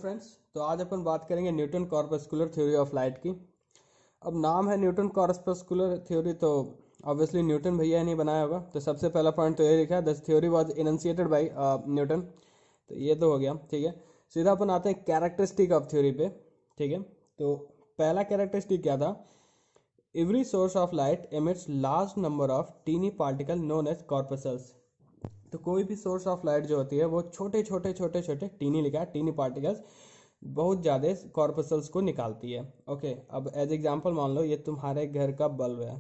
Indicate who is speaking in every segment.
Speaker 1: Friends, तो आज अपन बात करेंगे Newton corpuscular theory of light की। अब नाम है न्यूटन कॉर्पस्कुलर थ्योरी, तो ऑब्वियसली न्यूटन भैया ने बनाया होगा। तो सबसे पहला पॉइंट तो ये लिखा है, this theory was initiated by Newton. तो ये तो हो गया, ठीक है। सीधा अपन आते हैं कैरेक्टरिस्टिक ऑफ थ्योरी पे, ठीक है। तो पहला कैरेक्टरिस्टिक क्या था? Every source of light emits large number of tiny particle known as corpuscles. तो कोई भी सोर्स ऑफ लाइट जो होती है वो छोटे छोटे छोटे छोटे टीनी लिखा है, टीनी पार्टिकल्स बहुत ज़्यादा कॉर्पसल्स को निकालती है। ओके, अब एज एग्जांपल मान लो ये तुम्हारे घर का बल्ब है।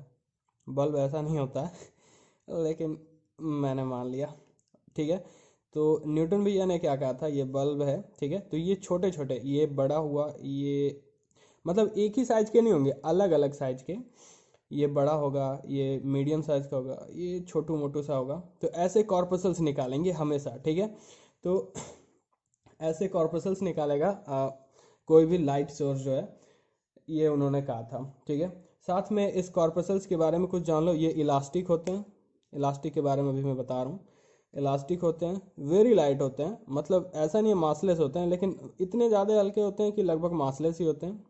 Speaker 1: बल्ब ऐसा नहीं होता है लेकिन मैंने मान लिया, ठीक है। तो न्यूटन भैया ने क्या कहा था, ये बल्ब है, ठीक है। तो ये छोटे छोटे, ये बड़ा हुआ, ये मतलब एक ही साइज के नहीं होंगे, अलग अलग साइज के। ये बड़ा होगा, ये मीडियम साइज का होगा, ये छोटू मोटू सा होगा। तो ऐसे कॉर्पसल्स निकालेंगे हमेशा, ठीक है। तो ऐसे कॉर्पसल्स निकालेगा कोई भी लाइट सोर्स जो है, ये उन्होंने कहा था, ठीक है। साथ में इस कॉर्पसल्स के बारे में कुछ जान लो। ये इलास्टिक होते हैं, इलास्टिक के बारे में अभी मैं बता रहा हूँ। इलास्टिक होते हैं, वेरी लाइट होते हैं, मतलब ऐसा नहीं है मासलेस होते हैं, लेकिन इतने ज़्यादा हल्के होते हैं कि लगभग मासलेस ही होते हैं,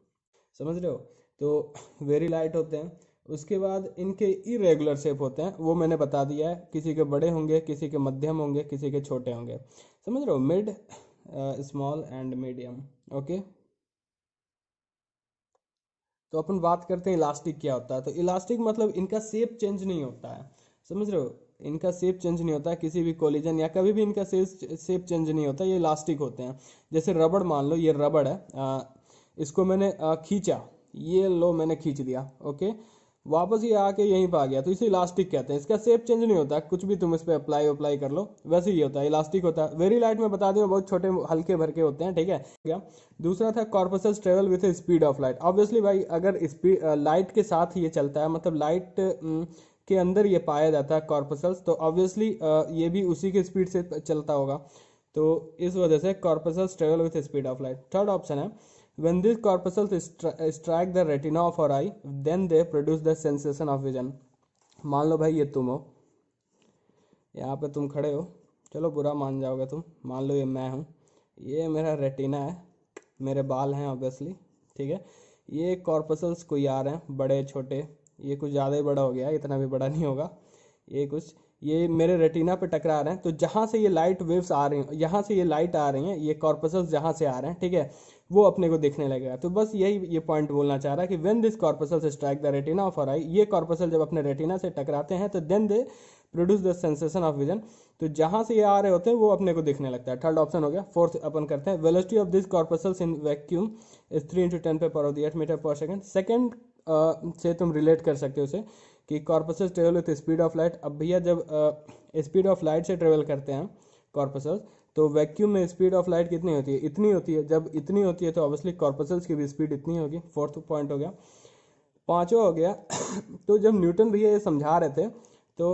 Speaker 1: समझ रहे हो। तो वेरी लाइट होते हैं। उसके बाद इनके इरेगुलर शेप होते हैं, वो मैंने बता दिया है। किसी के बड़े होंगे, किसी के मध्यम होंगे, किसी के छोटे होंगे, समझ रहे हो। Mid, small and medium. Okay, तो अपन बात करते हैं इलास्टिक क्या होता है। तो इलास्टिक मतलब इनका शेप चेंज नहीं होता है, समझ रहे हो। इनका शेप चेंज नहीं होता है, किसी भी कोलिजन या कभी भी इनका शेप चेंज नहीं होता। ये इलास्टिक होते हैं। जैसे रबड़ मान लो, ये रबड़ है, इसको मैंने खींचा, ये लो मैंने खींच दिया, ओके, वापस ये आके यहीं पर आ गया, तो इसे इलास्टिक कहते हैं। इसका शेप चेंज नहीं होता, कुछ भी तुम इस पर अप्लाई कर लो, वैसे ही होता है, इलास्टिक होता है। वेरी लाइट में बता दूं, बहुत छोटे हल्के भरके होते हैं, ठीक है क्या। दूसरा था corpuscles travel with speed of light. Obviously भाई, अगर स्पीड लाइट के साथ ये चलता है, मतलब लाइट के अंदर ये पाया जाता है कॉर्पसल्स, तो ऑब्वियसली ये भी उसी के स्पीड से चलता होगा। तो इस वजह से corpuscles travel with speed of light. Third option है, when these corpuscles strike the retina of our eye, then they produce the sensation of vision। मान लो भाई ये तुम हो, यहाँ पे तुम खड़े हो, चलो बुरा मान जाओगे तुम, मान लो ये मैं हूँ, ये मेरा रेटिना है, मेरे बाल हैं ऑब्वियसली, ठीक है। ये कॉर्पसल्स कोई आ रहे हैं, बड़े छोटे, ये कुछ ज़्यादा ही बड़ा हो गया, इतना भी बड़ा नहीं होगा, ये कुछ, ये मेरे रेटिना पे टकरा रहे हैं। तो जहाँ से ये लाइट वेव्स आ रही हैं, यहाँ से ये लाइट आ रही हैं, ये कॉर्पसल्स जहाँ से आ रहे हैं, ठीक है, वो अपने को दिखने लगेगा। तो बस यही ये पॉइंट बोलना चाह रहा है कि when this corpuscles strike the retina of our eye, ये कॉर्पसल जब अपने रेटिना से टकराते हैं तो then they produce the sensation of vision. तो जहाँ से ये आ रहे होते हैं वो अपने को दिखने लगता है। थर्ड ऑप्शन हो गया। फोर्थ अपन करते हैं, velocity of this corpuscles in vacuum is 3 × 10⁻⁸ meter per second. Second से तुम रिलेट कर सकते हो उसे कि corpuscles travel with speed of light. अब भैया जब स्पीड ऑफ लाइट से ट्रेवल करते हैं कॉर्पसल्स, तो वैक्यूम में स्पीड ऑफ लाइट कितनी होती है? इतनी होती है। जब इतनी होती है तो ऑब्वियसली कॉर्पसल्स की भी स्पीड इतनी होगी। फोर्थ पॉइंट हो गया। पांचवा हो गया तो जब न्यूटन भैया ये समझा रहे थे तो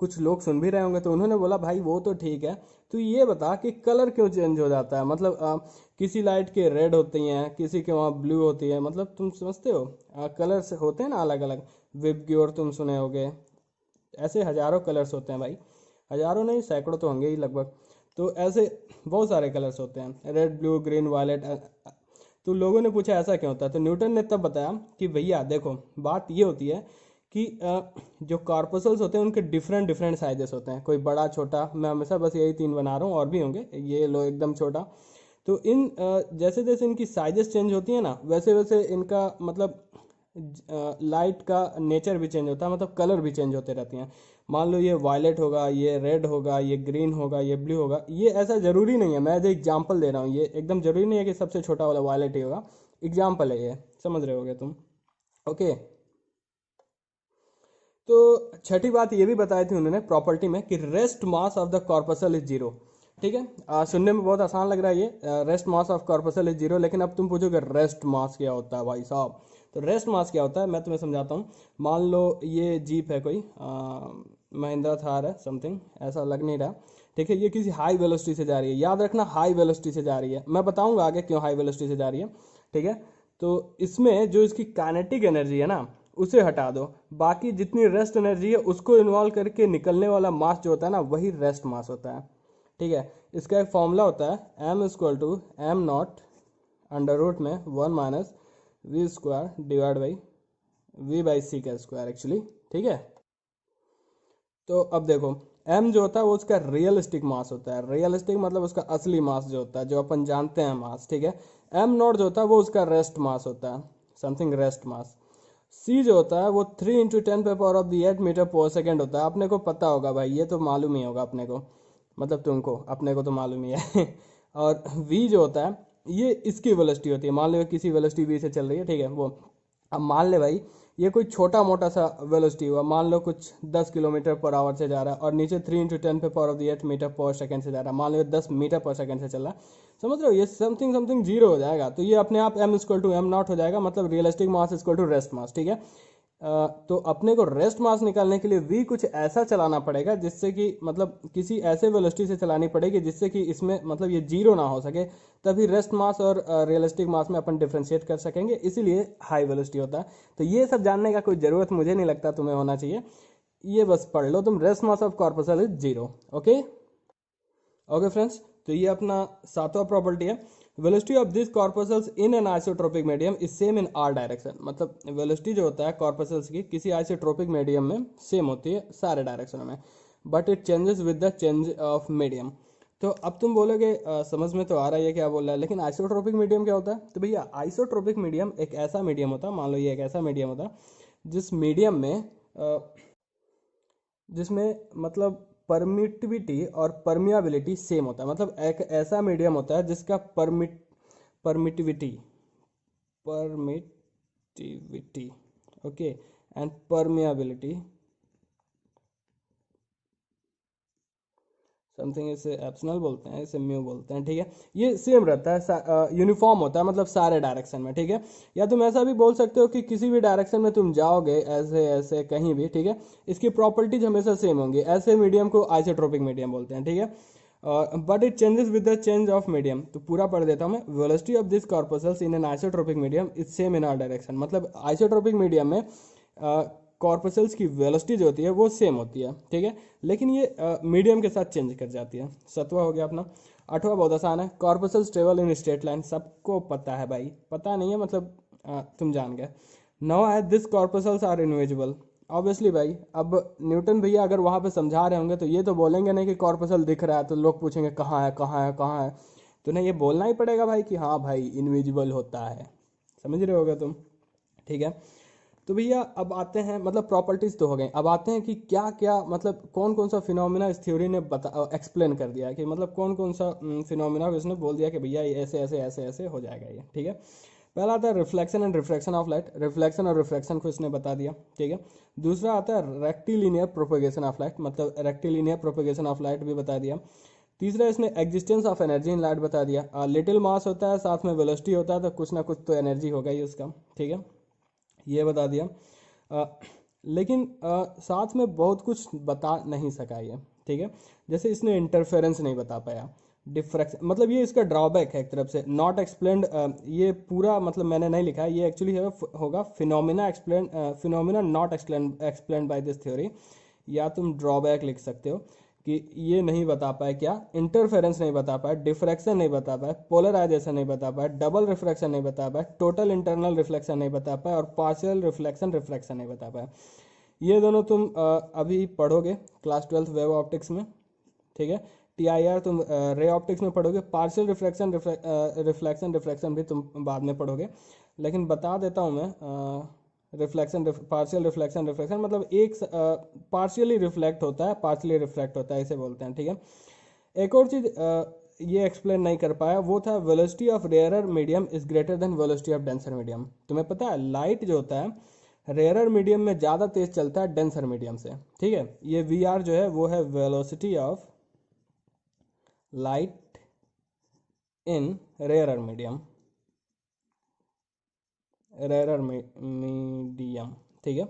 Speaker 1: कुछ लोग सुन भी रहे होंगे, तो उन्होंने बोला भाई वो तो ठीक है, तो ये बता कि कलर क्यों चेंज हो जाता है। मतलब किसी लाइट के रेड होती हैं, किसी के वहाँ ब्लू होती है, मतलब तुम समझते हो, कलर्स होते हैं ना अलग अलग। विबग्योर तुम सुने होगे, ऐसे हजारों कलर्स होते हैं भाई, हजारों नहीं सैकड़ों तो होंगे ही लगभग। तो ऐसे बहुत सारे कलर्स होते हैं, रेड ब्लू ग्रीन वायलेट। तो लोगों ने पूछा ऐसा क्यों होता है, तो न्यूटन ने तब बताया कि भैया देखो बात ये होती है कि जो कॉर्पसल्स होते हैं उनके डिफरेंट डिफरेंट साइजेस होते हैं, कोई बड़ा छोटा, मैं हमेशा बस यही 3 बना रहा हूँ, और भी होंगे, ये लो एकदम छोटा। तो इन जैसे जैसे इनकी साइजेस चेंज होती है ना, वैसे वैसे इनका मतलब लाइट का नेचर भी चेंज होता है, मतलब कलर भी चेंज होते रहती हैं। मान लो ये वायलेट होगा, ये रेड होगा, ये ग्रीन होगा, ये ब्लू होगा, ये ऐसा ज़रूरी नहीं है, मैं जो एग्जांपल दे रहा हूँ, ये एकदम ज़रूरी नहीं है कि सबसे छोटा वाला वायलेट ही होगा, एग्जांपल है ये, समझ रहे होगे तुम। ओके, तो छठी बात ये भी बताई थी उन्होंने प्रॉपर्टी में कि rest mass of the corpuscle is zero. ठीक है, सुनने में बहुत आसान लग रहा है ये, rest mass of corpuscle is zero, लेकिन अब तुम पूछोगे रेस्ट मास क्या होता है भाई साहब। तो रेस्ट मास क्या होता है मैं तुम्हें समझाता हूँ। मान लो ये जीप है कोई, महिंद्रा थार है, समथिंग ऐसा लग नहीं रहा, ठीक है। ये किसी हाई वेलोसिटी से जा रही है, याद रखना हाई वेलोसिटी से जा रही है, मैं बताऊंगा आगे क्यों हाई वेलोसिटी से जा रही है, ठीक है। तो इसमें जो इसकी काइनेटिक एनर्जी है ना, उसे हटा दो, बाकी जितनी रेस्ट एनर्जी है उसको इन्वॉल्व करके निकलने वाला मास जो होता है ना, वही रेस्ट मास होता है। ठीक है। इसका एक फॉर्मूला होता है m equal to M naught under root में 1 minus v square divide by v by c का स्क्वायर एक्चुअली, ठीक है। तो अब देखो m जो होता है वो उसका रियलिस्टिक मास होता है, रियलिस्टिक मतलब उसका असली मास जो होता है, जो अपन जानते हैं मास, ठीक है। m नॉट जो होता है वो उसका रेस्ट मास होता है, समथिंग रेस्ट मास। c जो होता है वो 3 इंटू 10 पे power of the 8 metre per second होता है, अपने को पता होगा भाई, ये तो मालूम ही होगा अपने को, मतलब तुमको, अपने को तो मालूम ही है और v जो होता है ये इसकी वेलोसिटी होती है, मान लो किसी वेलोसिटी v से चल रही है, ठीक है वो। अब मान ले भाई ये कोई छोटा मोटा सा वेलोसिटी हुआ, मान लो कुछ 10 किलोमीटर पर आवर से जा रहा है और नीचे 3 इंटू 10 पे पावर ऑफ द 8 मीटर पर सेकंड से जा रहा है, मान लो 10 मीटर पर सेकंड से चल रहा है, समझ रहे हो, ये समथिंग समथिंग जीरो हो जाएगा, तो ये अपने आप m equal to M naught हो जाएगा, मतलब realistic mass equal to rest mass, ठीक है। तो अपने को रेस्ट मास निकालने के लिए v कुछ ऐसा चलाना पड़ेगा जिससे कि मतलब किसी ऐसे वेलोसिटी से चलानी पड़ेगी जिससे कि इसमें मतलब ये जीरो ना हो सके, तभी रेस्ट मास और रियलिस्टिक मास में अपन डिफ्रेंशिएट कर सकेंगे, इसीलिए हाई वेलोसिटी होता है। तो ये सब जानने का कोई ज़रूरत मुझे नहीं लगता तुम्हें होना चाहिए, ये बस पढ़ लो तुम, rest mass of corpuscle is zero. Okay okay friends, तो ये अपना 7वां प्रॉपर्टी है, velocity of this corpuscles in an isotropic medium is same in are direction, मतलब वेलोसिटी जो होता है कॉर्पसल्स की किसी आइसोट्रोपिक मीडियम में सेम होती है सारे डायरेक्शनों में, but it changes with the change of medium. तो अब तुम बोलोगे समझ में तो आ रहा है क्या बोल रहा है, लेकिन आइसोट्रोपिक मीडियम क्या होता है? तो भैया आइसोट्रोपिक मीडियम एक ऐसा मीडियम होता है, मान लो ये एक ऐसा मीडियम होता है जिस मीडियम में जिसमें मतलब परमिटिविटी और परमियाबिलिटी सेम होता है, मतलब एक ऐसा मीडियम होता है जिसका permittivity permittivity okay and permeability something, इसे एप्सनल बोलते हैं, इसे म्यू बोलते हैं, ठीक है। ये सेम रहता है, यूनिफॉर्म होता है मतलब सारे डायरेक्शन में, ठीक है। या तुम ऐसा भी बोल सकते हो कि किसी भी डायरेक्शन में तुम जाओगे ऐसे ऐसे कहीं भी, ठीक है, इसकी प्रॉपर्टीज हमेशा सेम होंगी, ऐसे मीडियम को आइसोट्रोपिक मीडियम बोलते हैं, ठीक है। But it changes with the change of medium, तो पूरा पढ़ देता हूँ मैं, velocity of this corpuscles in an isotropic medium is same in are direction, मतलब आइसोट्रोपिक मीडियम में कॉर्पसल्स की वेलोसिटी जो होती है वो सेम होती है, ठीक है, लेकिन ये मीडियम के साथ चेंज कर जाती है। 7वां हो गया अपना। 8वां बहुत आसान है, corpuscles travel in straight line, सबको पता है भाई, पता नहीं है मतलब तुम जान गए। 9वां है this corpuscles are invisible, obviously भाई, अब न्यूटन भैया अगर वहाँ पे समझा रहे होंगे तो ये तो बोलेंगे नहीं कि कॉर्पसल दिख रहा है, तो लोग पूछेंगे कहाँ है कहाँ है कहाँ है, तो नहीं, ये बोलना ही पड़ेगा भाई कि हाँ भाई इनविजिबल होता है, समझ रहे होगे तुम, ठीक है। तो भैया अब आते हैं, मतलब प्रॉपर्टीज तो हो गई, अब आते हैं कि क्या क्या मतलब कौन कौन सा फिनोमिना इस थ्योरी ने बता एक्सप्लेन कर दिया, कि मतलब कौन कौन सा फिनोमिना इसने बोल दिया कि भैया ये ऐसे ऐसे ऐसे ऐसे हो जाएगा ये, ठीक है। पहला आता है reflection and refraction of light, reflection और रिफ्रैक्शन को इसने बता दिया, ठीक है। दूसरा आता है रेक्टिलिनियर प्रोपेगेशन ऑफ लाइट, मतलब रेक्टिलिनियर प्रोपेगेशन ऑफ लाइट भी बता दिया। तीसरा इसने existence of energy in light बता दिया, लिटिल मास होता है साथ में वेलोसिटी होता है, तो कुछ ना कुछ तो एनर्जी होगा ही उसका, ठीक है, ये बता दिया। लेकिन साथ में बहुत कुछ बता नहीं सका ये, ठीक है, जैसे इसने इंटरफेरेंस नहीं बता पाया, डिफ्रैक्शन, मतलब ये इसका ड्रॉबैक है एक तरफ से, नॉट एक्सप्लेन्ड, ये पूरा मतलब मैंने नहीं लिखा है, ये एक्चुअली होगा phenomena explain, phenomena not explain by this theory, या तुम ड्रॉबैक लिख सकते हो कि ये नहीं बता पाए, क्या इंटरफेरेंस नहीं बता पाए, डिफ्रैक्शन नहीं बता पाए, पोलराइजेशन नहीं बता पाए, डबल रिफ्रैक्शन नहीं बता पाए, टोटल इंटरनल रिफ्लेक्शन नहीं बता पाए, और पार्शियल रिफ्लेक्शन नहीं बता पाए। ये दोनों तुम अभी पढ़ोगे क्लास 12 वेव ऑप्टिक्स में, ठीक है। TIR तुम रे ऑप्टिक्स में पढ़ोगे, पार्शियल रिफ्लेक्शन भी तुम बाद में पढ़ोगे, लेकिन बता देता हूँ मैं, पार्शियल रिफ्लेक्शन मतलब एक पार्शियली रिफ्लेक्ट होता है, पार्शियली रिफ्लेक्ट होता है, इसे बोलते हैं, ठीक है। एक और चीज़ ये एक्सप्लेन नहीं कर पाया, वो था velocity of rarer medium is greater than velocity of denser medium. तुम्हें पता है लाइट जो होता है रेयरर मीडियम में ज़्यादा तेज चलता है डेंसर मीडियम से, ठीक है। ये VR जो है वो है velocity of light in rarer medium, ठीक है।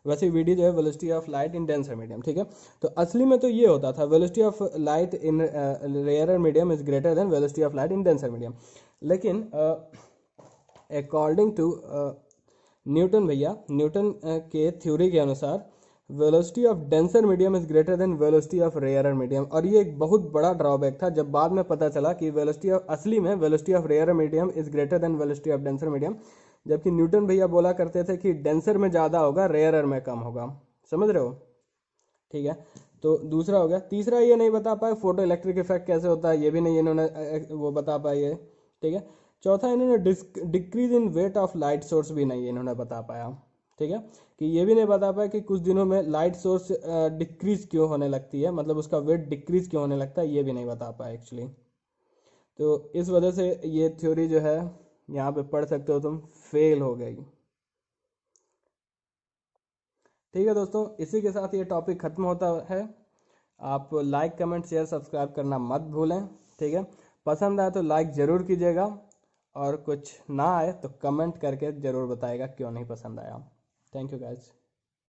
Speaker 1: वैसे VD जो है velocity of light in denser medium, ठीक है। तो असली में तो ये होता था velocity of light in rarer medium is greater than velocity of light in denser medium, लेकिन अकॉर्डिंग टू न्यूटन भैया, न्यूटन के थ्योरी के अनुसार velocity of denser medium is greater than velocity of rarer medium. और ये एक बहुत बड़ा ड्रॉबैक था, जब बाद में पता चला कि वेलोसिटी ऑफ असली में velocity of rarer medium is greater than velocity of denser medium, जबकि न्यूटन भैया बोला करते थे कि डेंसर में ज़्यादा होगा, रेयरर में कम होगा। समझ रहे हो? ठीक है, तो दूसरा हो गया। तीसरा ये नहीं बता पाए फोटो इलेक्ट्रिक इफेक्ट कैसे होता है, ये भी नहीं इन्होंने वो बता पाए है। ठीक है, चौथा इन्होंने decrease in weight of light source भी नहीं इन्होंने बता पाया। ठीक है, कि ये भी नहीं बता पाया कि कुछ दिनों में लाइट सोर्स डिक्रीज क्यों होने लगती है, मतलब उसका वेट डिक्रीज क्यों होने लगता है, ये भी नहीं बता पाया एक्चुअली। तो इस वजह से ये थ्योरी जो है यहाँ पे पढ़ सकते हो तुम, फेल हो गई। ठीक है दोस्तों, इसी के साथ ये टॉपिक खत्म होता है। आप लाइक कमेंट शेयर सब्सक्राइब करना मत भूलें। ठीक है, पसंद आए तो लाइक ज़रूर कीजिएगा, और कुछ ना आए तो कमेंट करके ज़रूर बताइएगा क्यों नहीं पसंद आया। Thank you guys.